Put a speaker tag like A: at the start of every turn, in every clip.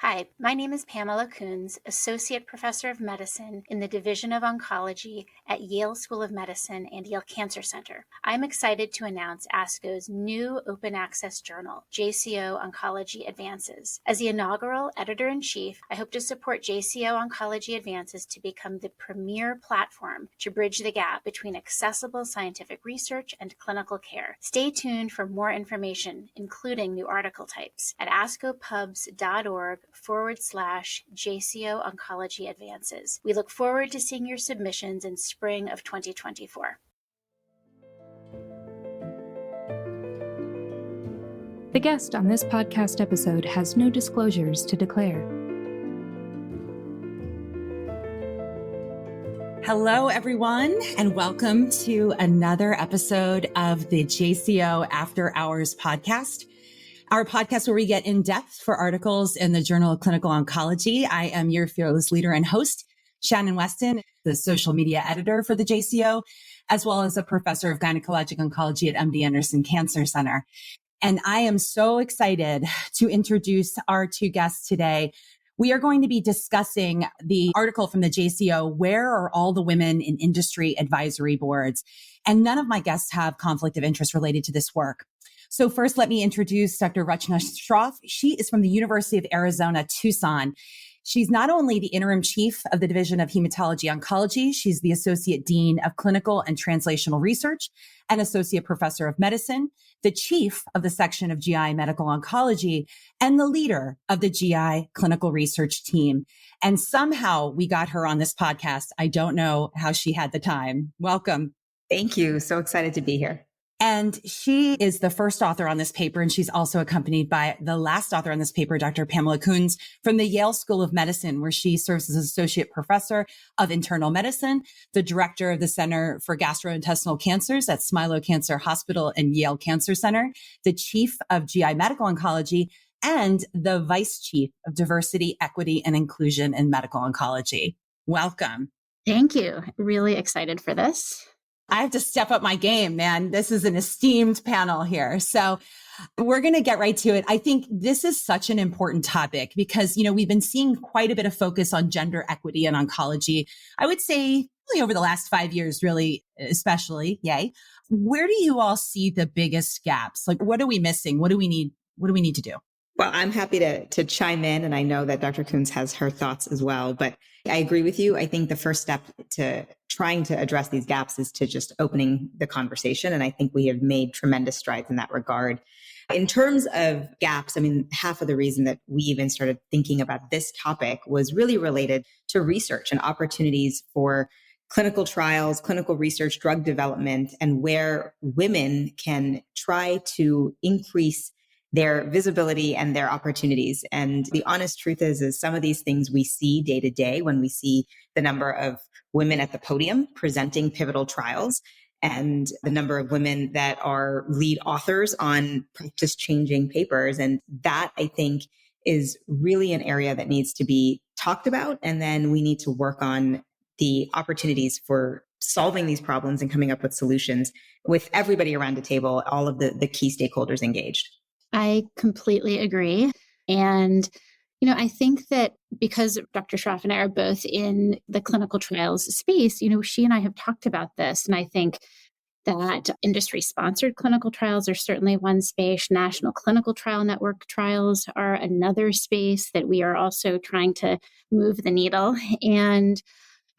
A: Hi, my name is Pamela Kunz, Associate Professor of Medicine in the Division of Oncology at Yale School of Medicine and Yale Cancer Center. I'm excited to announce ASCO's new open access journal, JCO Oncology Advances. As the inaugural editor-in-chief, I hope to support JCO Oncology Advances to become the premier platform to bridge the gap between accessible scientific research and clinical care. Stay tuned for more information, including new article types, at ascopubs.org/JCO Oncology Advances. We look forward to seeing your submissions in spring of 2024.
B: The guest on this podcast episode has no disclosures to declare.
C: Hello, everyone, and welcome to another episode of the JCO After Hours podcast. Our podcast where we get in depth for articles in the Journal of Clinical Oncology. I am your fearless leader and host, Shannon Westin, the social media editor for the JCO, as well as a professor of gynecologic oncology at MD Anderson Cancer Center. And I am so excited to introduce our two guests today. We are going to be discussing the article from the JCO, Where Are All the Women in Industry Advisory Boards? And none of my guests have conflict of interest related to this work. So first, let me introduce Dr. Rachna Shroff. She is from the University of Arizona, Tucson. She's not only the Interim Chief of the Division of Hematology Oncology, she's the Associate Dean of Clinical and Translational Research and Associate Professor of Medicine, the Chief of the Section of GI Medical Oncology, and the leader of the GI Clinical Research Team. And somehow we got her on this podcast. I don't know how she had the time. Welcome.
D: Thank you. So excited to be here.
C: And she is the first author on this paper, and she's also accompanied by the last author on this paper, Dr. Pamela Kunz from the Yale School of Medicine, where she serves as Associate Professor of Internal Medicine, the Director of the Center for Gastrointestinal Cancers at Smilow Cancer Hospital and Yale Cancer Center, the Chief of GI Medical Oncology, and the Vice Chief of Diversity, Equity, and Inclusion in Medical Oncology. Welcome.
A: Thank you. Really excited for this.
C: I have to step up my game, man. This is an esteemed panel here. So we're going to get right to it. I think this is such an important topic because, we've been seeing quite a bit of focus on gender equity in oncology. I would say really over the last 5 years, really, especially. Yay. Where do you all see the biggest gaps? Like, what are we missing? What do we need? What do we need to do?
D: Well, I'm happy to chime in, and I know that Dr. Kunz has her thoughts as well, but I agree with you. I think the first step to trying to address these gaps is to just opening the conversation. And I think we have made tremendous strides in that regard. In terms of gaps, half of the reason that we even started thinking about this topic was really related to research and opportunities for clinical trials, clinical research, drug development, and where women can try to increase their visibility and their opportunities. And the honest truth is some of these things we see day to day when we see the number of women at the podium presenting pivotal trials and the number of women that are lead authors on practice-changing papers. And that, I think, is really an area that needs to be talked about. And then we need to work on the opportunities for solving these problems and coming up with solutions with everybody around the table, all of the key stakeholders engaged.
A: I completely agree. And, I think that because Dr. Shroff and I are both in the clinical trials space, she and I have talked about this. And I think that industry-sponsored clinical trials are certainly one space. National Clinical Trial Network trials are another space that we are also trying to move the needle. And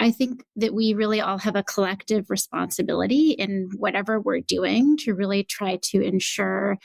A: I think that we really all have a collective responsibility in whatever we're doing to really try to ensure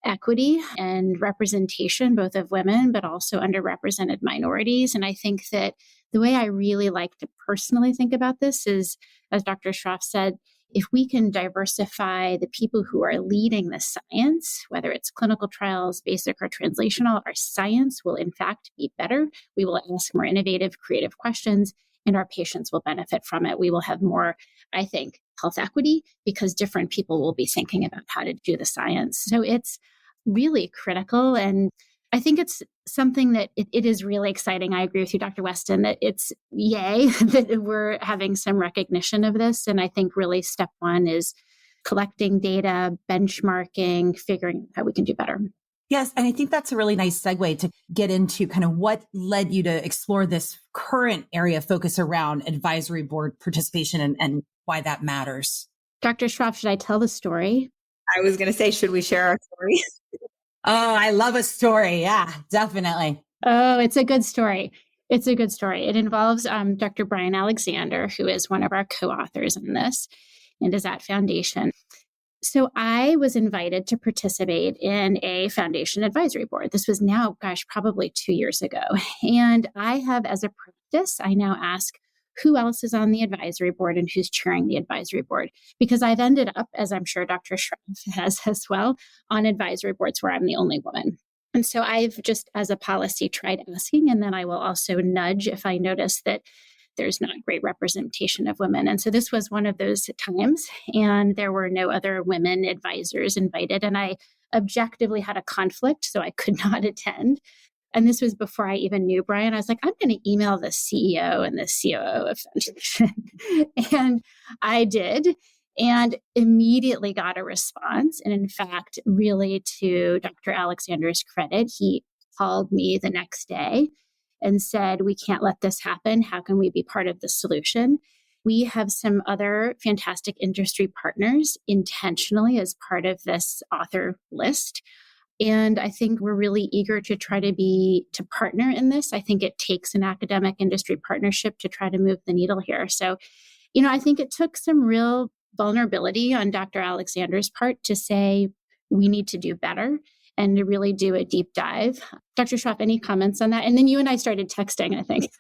A: equity and representation, both of women, but also underrepresented minorities. And I think that the way I really like to personally think about this is, as Dr. Shroff said, if we can diversify the people who are leading the science, whether it's clinical trials, basic or translational, our science will in fact be better. We will ask more innovative, creative questions, and our patients will benefit from it. We will have more, I think, health equity because different people will be thinking about how to do the science. So it's really critical. And I think it's something that it is really exciting. I agree with you, Dr. Westin, that it's yay that we're having some recognition of this. And I think really step one is collecting data, benchmarking, figuring out how we can do better.
C: Yes. And I think that's a really nice segue to get into kind of what led you to explore this current area of focus around advisory board participation and why that matters.
A: Dr. Shroff, should I tell the story?
D: I was going to say, should we share our story?
C: Oh, I love a story. Yeah, definitely.
A: Oh, it's a good story. It's a good story. It involves Dr. Brian Alexander, who is one of our co-authors in this and is at Foundation. So I was invited to participate in a foundation advisory board. This was now, probably 2 years ago. And I have, as a practice, I now ask who else is on the advisory board and who's chairing the advisory board, because I've ended up, as I'm sure Dr. Shroff has as well, on advisory boards where I'm the only woman. And so I've just, as a policy, tried asking, and then I will also nudge if I notice that there's not great representation of women. And so this was one of those times, and there were no other women advisors invited, and I objectively had a conflict, so I could not attend. And this was before I even knew Brian. I was like, I'm going to email the CEO and the COO of Foundation. And I did, and immediately got a response. And in fact, really to Dr. Alexander's credit, he called me the next day and said, we can't let this happen. How can we be part of the solution? We have some other fantastic industry partners intentionally as part of this author list. And I think we're really eager to try to partner in this. I think it takes an academic industry partnership to try to move the needle here. So, I think it took some real vulnerability on Dr. Alexander's part to say, we need to do better and to really do a deep dive. Dr. Shroff, any comments on that? And then you and I started texting, I think.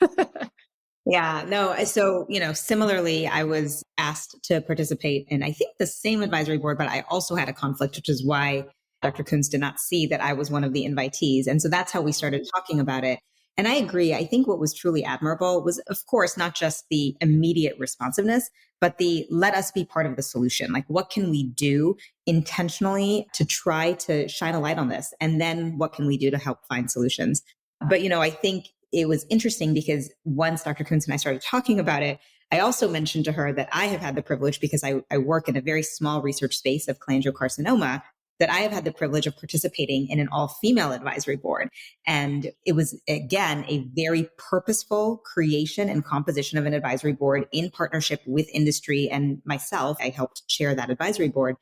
D: Yeah, no. So, similarly, I was asked to participate in, I think, the same advisory board, but I also had a conflict, which is why Dr. Kunz did not see that I was one of the invitees. And so that's how we started talking about it. And I agree. I think what was truly admirable was, of course, not just the immediate responsiveness, but the let us be part of the solution. Like, what can we do intentionally to try to shine a light on this? And then what can we do to help find solutions? But, I think it was interesting because once Dr. Kunz and I started talking about it, I also mentioned to her that I have had the privilege, because I work in a very small research space of cholangiocarcinoma, that I have had the privilege of participating in an all-female advisory board. And it was, again, a very purposeful creation and composition of an advisory board in partnership with industry and myself. I helped chair that advisory board.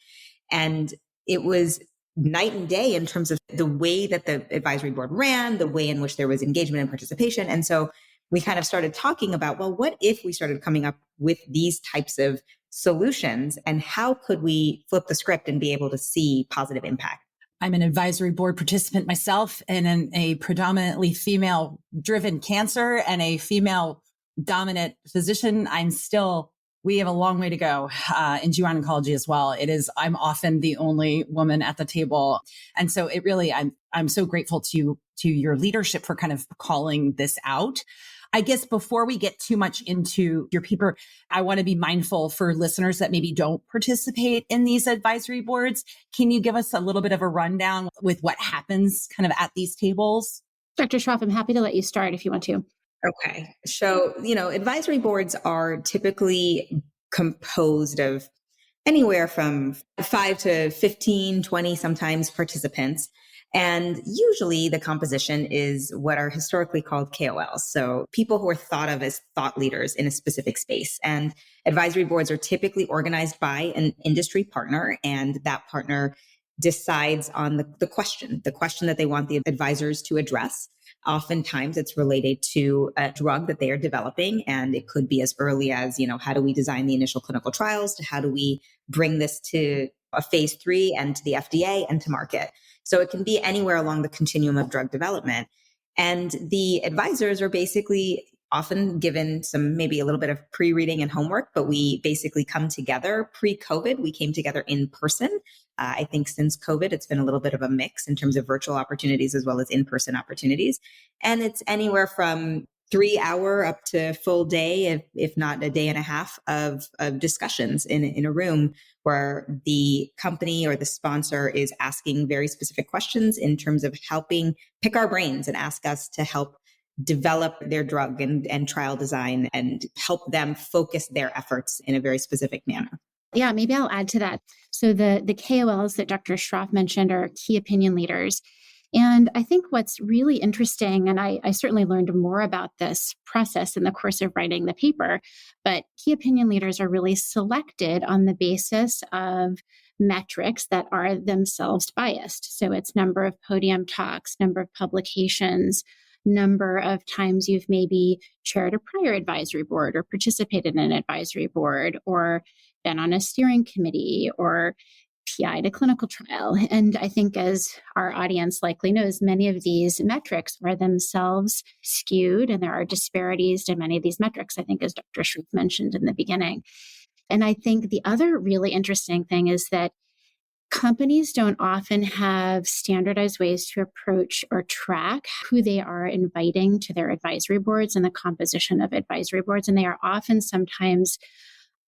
D: And it was night and day in terms of the way that the advisory board ran, the way in which there was engagement and participation. And so we kind of started talking about, well, what if we started coming up with these types of solutions, and how could we flip the script and be able to see positive impact?
C: I'm an advisory board participant myself, and in a predominantly female driven cancer and a female dominant physician. We have a long way to go in GYN oncology as well. I'm often the only woman at the table. And so I'm so grateful to your leadership for kind of calling this out. I guess before we get too much into your paper, I want to be mindful for listeners that maybe don't participate in these advisory boards. Can you give us a little bit of a rundown with what happens kind of at these tables?
A: Dr. Shroff, I'm happy to let you start if you want to.
D: Okay. So, advisory boards are typically composed of anywhere from 5 to 15, 20 sometimes participants. And usually the composition is what are historically called KOLs. So people who are thought of as thought leaders in a specific space. And advisory boards are typically organized by an industry partner, and that partner decides on the question that they want the advisors to address. Oftentimes it's related to a drug that they are developing, and it could be as early as, how do we design the initial clinical trials, to how do we bring this to a phase 3 and to the FDA and to market. So it can be anywhere along the continuum of drug development. And the advisors are basically often given maybe a little bit of pre-reading and homework, but we basically come together. Pre-COVID, we came together in person. I think since COVID, it's been a little bit of a mix in terms of virtual opportunities as well as in-person opportunities. And it's anywhere from 3-hour up to full day, if not a day and a half of discussions in a room where the company or the sponsor is asking very specific questions in terms of helping pick our brains and ask us to help develop their drug and trial design and help them focus their efforts in a very specific manner.
A: Yeah, maybe I'll add to that. So the KOLs that Dr. Shroff mentioned are key opinion leaders. And I think what's really interesting, and I certainly learned more about this process in the course of writing the paper, but key opinion leaders are really selected on the basis of metrics that are themselves biased. So it's number of podium talks, number of publications, number of times you've maybe chaired a prior advisory board or participated in an advisory board or been on a steering committee or PI'd a clinical trial. And I think, as our audience likely knows, many of these metrics are themselves skewed, and there are disparities to many of these metrics, I think, as Dr. Shroff mentioned in the beginning. And I think the other really interesting thing is that companies don't often have standardized ways to approach or track who they are inviting to their advisory boards and the composition of advisory boards. And they are often sometimes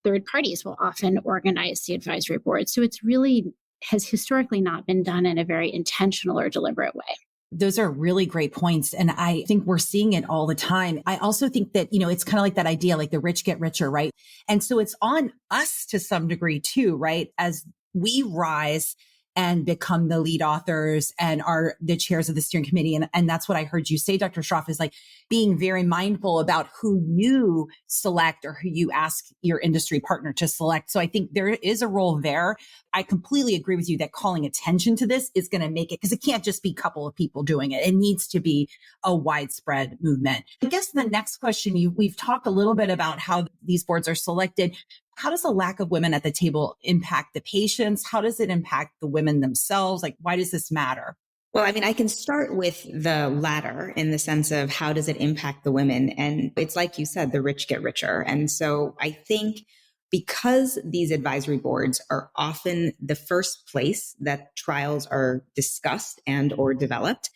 A: third parties will often organize the advisory board. So it's really has historically not been done in a very intentional or deliberate way.
C: Those are really great points. And I think we're seeing it all the time. I also think that, it's kind of like that idea, like the rich get richer, right? And so it's on us to some degree too, right? As we rise and become the lead authors and are the chairs of the steering committee. And that's what I heard you say, Dr. Shroff, is like being very mindful about who you select or who you ask your industry partner to select. So I think there is a role there. I completely agree with you that calling attention to this is going to make it, because it can't just be a couple of people doing it. It needs to be a widespread movement. I guess the next question, we've talked a little bit about how these boards are selected. How does a lack of women at the table impact the patients? How does it impact the women themselves? Like, why does this matter?
D: Well, I mean, I can start with the latter in the sense of how does it impact the women? And it's like you said, the rich get richer. And so I think because these advisory boards are often the first place that trials are discussed and or developed,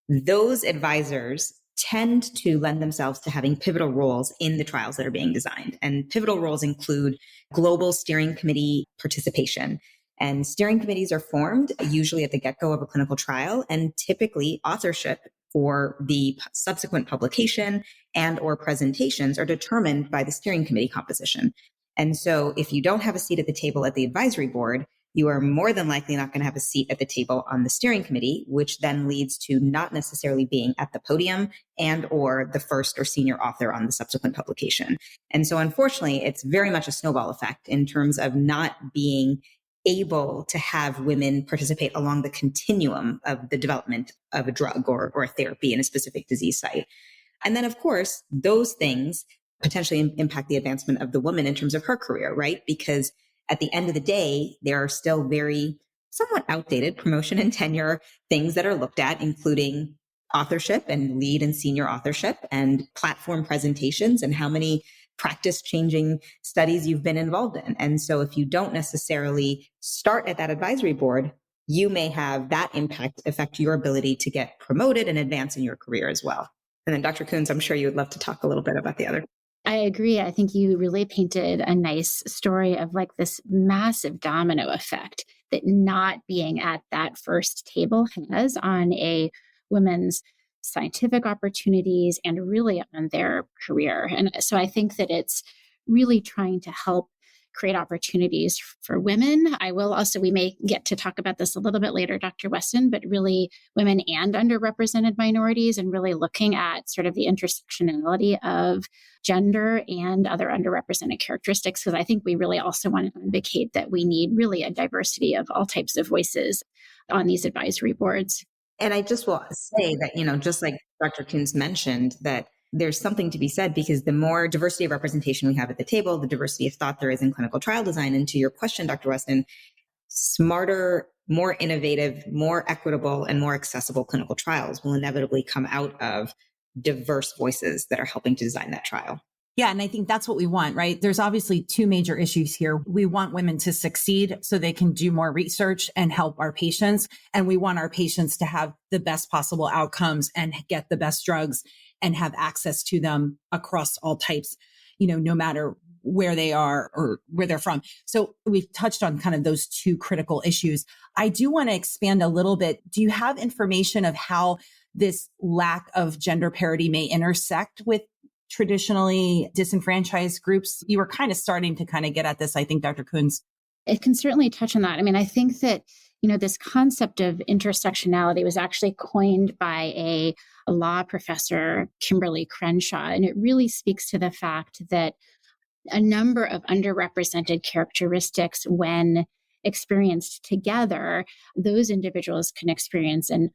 D: those advisors tend to lend themselves to having pivotal roles in the trials that are being designed. And pivotal roles include global steering committee participation. And steering committees are formed usually at the get-go of a clinical trial, and typically authorship for the subsequent publication and or presentations are determined by the steering committee composition. And so if you don't have a seat at the table at the advisory board, you are more than likely not going to have a seat at the table on the steering committee, which then leads to not necessarily being at the podium and or the first or senior author on the subsequent publication. And so unfortunately, it's very much a snowball effect in terms of not being able to have women participate along the continuum of the development of a drug or a therapy in a specific disease site. And then, of course, those things potentially impact the advancement of the woman in terms of her career, right? Because at the end of the day, there are still very somewhat outdated promotion and tenure things that are looked at, including authorship and lead and senior authorship and platform presentations and how many practice-changing studies you've been involved in. And so if you don't necessarily start at that advisory board, you may have that impact affect your ability to get promoted and advance in your career as well. And then Dr. Kunz, I'm sure you would love to talk a little bit about the other.
A: I agree. I think you really painted a nice story of like this massive domino effect that not being at that first table has on a woman's scientific opportunities and really on their career. And so I think that it's really trying to help create opportunities for women. I will also, we may get to talk about this a little bit later, Dr. Westin, but really women and underrepresented minorities and really looking at sort of the intersectionality of gender and other underrepresented characteristics, because I think we really also want to advocate that we need really a diversity of all types of voices on these advisory boards.
D: And I just will say that, just like Dr. Kunz mentioned, that there's something to be said because the more diversity of representation we have at the table, the diversity of thought there is in clinical trial design. And to your question, Dr. Westin, smarter, more innovative, more equitable, and more accessible clinical trials will inevitably come out of diverse voices that are helping to design that trial.
C: Yeah. And I think that's what we want, right? There's obviously two major issues here. We want women to succeed so they can do more research and help our patients. And we want our patients to have the best possible outcomes and get the best drugs and have access to them across all types, no matter where they are or where they're from. So we've touched on kind of those two critical issues. I do want to expand a little bit. Do you have information of how this lack of gender parity may intersect with traditionally disenfranchised groups? You were kind of starting to kind of get at this, I think, Dr. Kunz.
A: It can certainly touch on that. I mean, I think that this concept of intersectionality was actually coined by a law professor, Kimberly Crenshaw, and it really speaks to the fact that a number of underrepresented characteristics, when experienced together, those individuals can experience an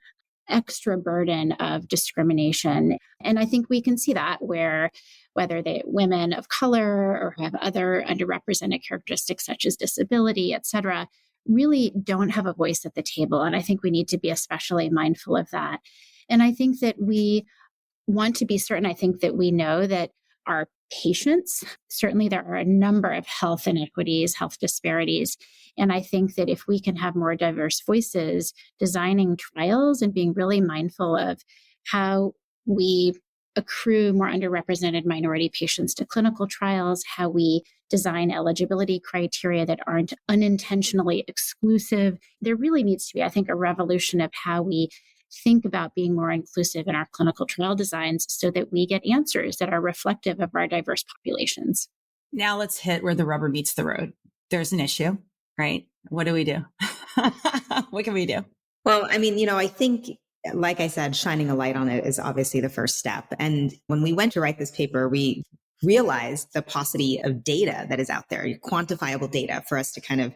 A: extra burden of discrimination. And I think we can see that whether they women of color or have other underrepresented characteristics such as disability, et cetera, really don't have a voice at the table. And I think we need to be especially mindful of that. And I think that we want to be certain, I think that we know that our patients, certainly there are a number of health inequities, health disparities. And I think that if we can have more diverse voices designing trials and being really mindful of how we accrue more underrepresented minority patients to clinical trials, how we design eligibility criteria that aren't unintentionally exclusive, there really needs to be, I think, a revolution of how we think about being more inclusive in our clinical trial designs so that we get answers that are reflective of our diverse populations.
C: Now let's hit where the rubber meets the road. There's an issue, right? What do we do? What can we do?
D: Well, I think, like I said, shining a light on it is obviously the first step. And when we went to write this paper, we realized the paucity of data that is out there, quantifiable data for us to kind of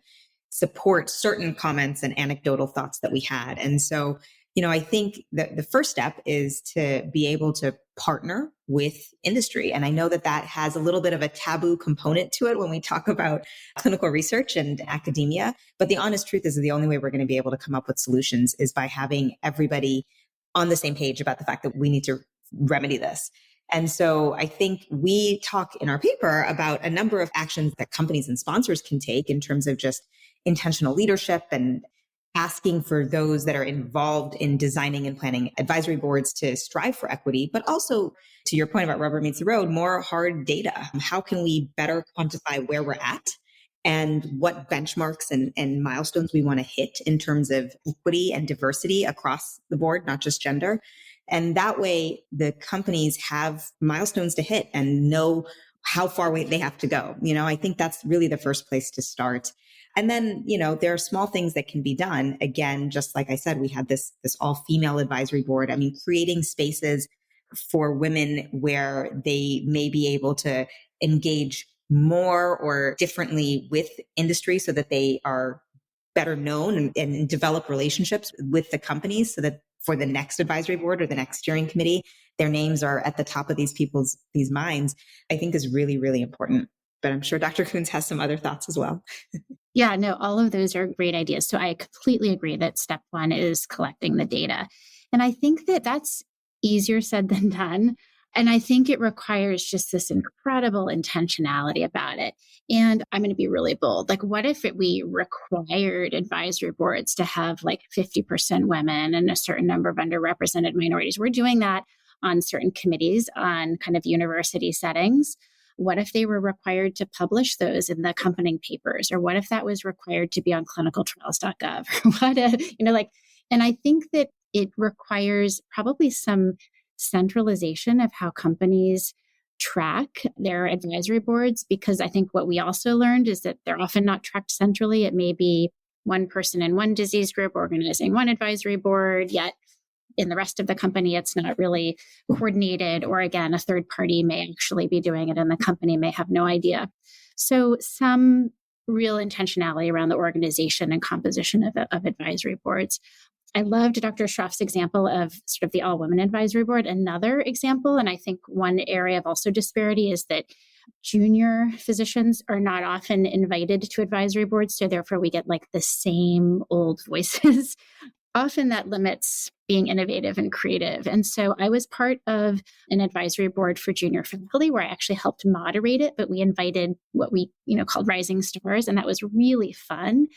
D: support certain comments and anecdotal thoughts that we had. And so, I think that the first step is to be able to partner with industry. And I know that that has a little bit of a taboo component to it when we talk about clinical research and academia. But the honest truth is the only way we're going to be able to come up with solutions is by having everybody on the same page about the fact that we need to remedy this. And so I think we talk in our paper about a number of actions that companies and sponsors can take in terms of just intentional leadership and asking for those that are involved in designing and planning advisory boards to strive for equity, but also, to your point about rubber meets the road, more hard data. How can we better quantify where we're at and what benchmarks and milestones we want to hit in terms of equity and diversity across the board, not just gender? And that way the companies have milestones to hit and know how far away they have to go. I think that's really the first place to start. And then, there are small things that can be done. Again, just like I said, we had this all-female advisory board. Creating spaces for women where they may be able to engage more or differently with industry so that they are better known and develop relationships with the companies so that for the next advisory board or the next steering committee, their names are at the top of these minds, I think is really, really important. But I'm sure Dr. Kunz has some other thoughts as well.
A: Yeah, no, all of those are great ideas. So I completely agree that step one is collecting the data. And I think that that's easier said than done. And I think it requires just this incredible intentionality about it. And I'm going to be really bold. Like, what if we required advisory boards to have like 50% women and a certain number of underrepresented minorities? We're doing that on certain committees on kind of university settings. What if they were required to publish those in the accompanying papers? Or what if that was required to be on clinicaltrials.gov? And I think that it requires probably some centralization of how companies track their advisory boards, because I think what we also learned is that they're often not tracked centrally. It may be one person in one disease group organizing one advisory board, yet in the rest of the company, it's not really coordinated. Or again, a third party may actually be doing it and the company may have no idea. So some real intentionality around the organization and composition of advisory boards. I loved Dr. Shroff's example of sort of the all-women advisory board. Another example, and I think one area of also disparity, is that junior physicians are not often invited to advisory boards. So therefore we get like the same old voices. Often that limits being innovative and creative. And so I was part of an advisory board for junior faculty where I actually helped moderate it, but we invited what we called Rising Stars, and that was really fun.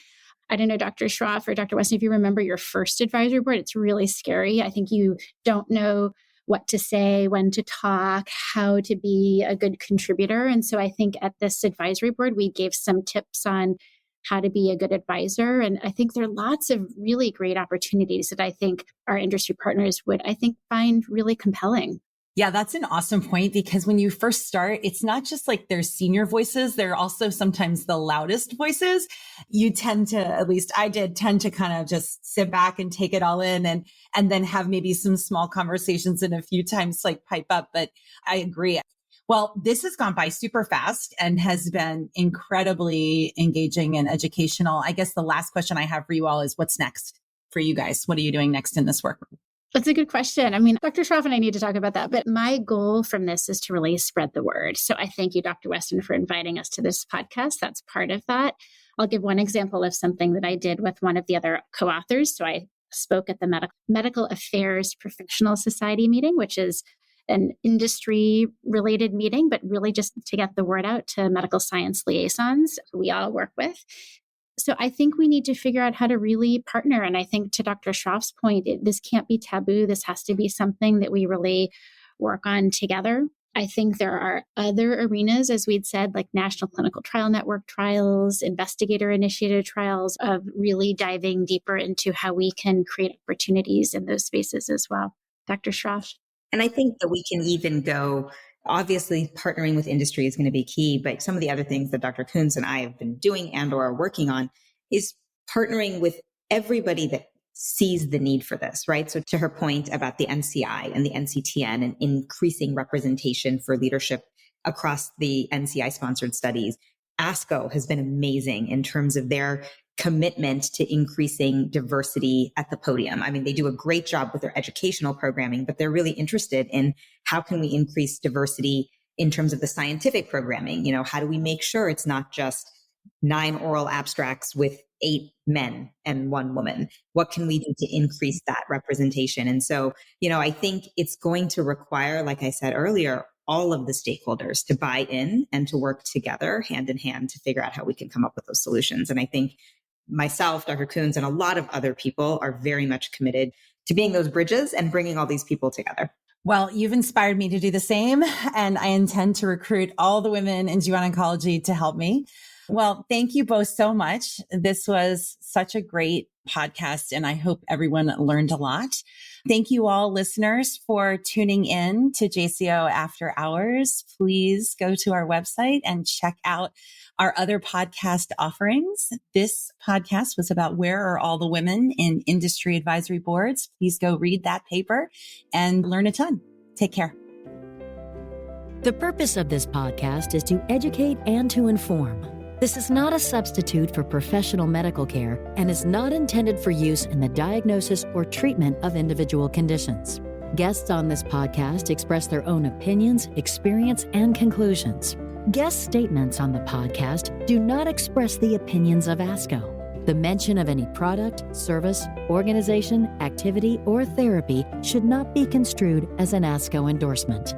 A: I don't know, Dr. Shroff or Dr. Westin, if you remember your first advisory board, it's really scary. I think you don't know what to say, when to talk, how to be a good contributor. And so I think at this advisory board, we gave some tips on how to be a good advisor. And I think there are lots of really great opportunities that I think our industry partners would, find really compelling.
C: Yeah, that's an awesome point, because when you first start, it's not just like there's senior voices. They're also sometimes the loudest voices. You tend to, at least I did, tend to kind of just sit back and take it all in and then have maybe some small conversations and a few times like pipe up. But I agree. Well, this has gone by super fast and has been incredibly engaging and educational. I guess the last question I have for you all is, what's next for you guys? What are you doing next in this work?
A: That's a good question. I mean, Dr. Shroff and I need to talk about that, but my goal from this is to really spread the word. So I thank you, Dr. Westin, for inviting us to this podcast. That's part of that. I'll give one example of something that I did with one of the other co-authors. So I spoke at the Medical Affairs Professional Society meeting, which is an industry-related meeting, but really just to get the word out to medical science liaisons who we all work with. So I think we need to figure out how to really partner. And I think to Dr. Shroff's point, this can't be taboo. This has to be something that we really work on together. I think there are other arenas, as we'd said, like National Clinical Trial Network trials, investigator-initiated trials, of really diving deeper into how we can create opportunities in those spaces as well. Dr. Shroff?
D: And I think that we can even go, obviously partnering with industry is going to be key, but some of the other things that Dr. Kunz and I have been doing and or are working on is partnering with everybody that sees the need for this, right? So to her point about the NCI and the NCTN and increasing representation for leadership across the NCI sponsored studies, ASCO has been amazing in terms of their commitment to increasing diversity at the podium. I mean, they do a great job with their educational programming, but they're really interested in how can we increase diversity in terms of the scientific programming? You know, how do we make sure it's not just 9 oral abstracts with 8 men and 1 woman? What can we do to increase that representation? And so, I think it's going to require, like I said earlier, all of the stakeholders to buy in and to work together hand in hand to figure out how we can come up with those solutions. And I think myself, Dr. Kunz, and a lot of other people are very much committed to being those bridges and bringing all these people together.
C: Well, you've inspired me to do the same, and I intend to recruit all the women in GYN oncology to help me. Well, thank you both so much. This was such a great podcast, and I hope everyone learned a lot. Thank you all listeners for tuning in to JCO After Hours. Please go to our website and check out our other podcast offerings. This podcast was about where are all the women in industry advisory boards. Please go read that paper and learn a ton. Take care.
E: The purpose of this podcast is to educate and to inform. This is not a substitute for professional medical care and is not intended for use in the diagnosis or treatment of individual conditions. Guests on this podcast express their own opinions, experience, and conclusions. Guest statements on the podcast do not express the opinions of ASCO. The mention of any product, service, organization, activity, or therapy should not be construed as an ASCO endorsement.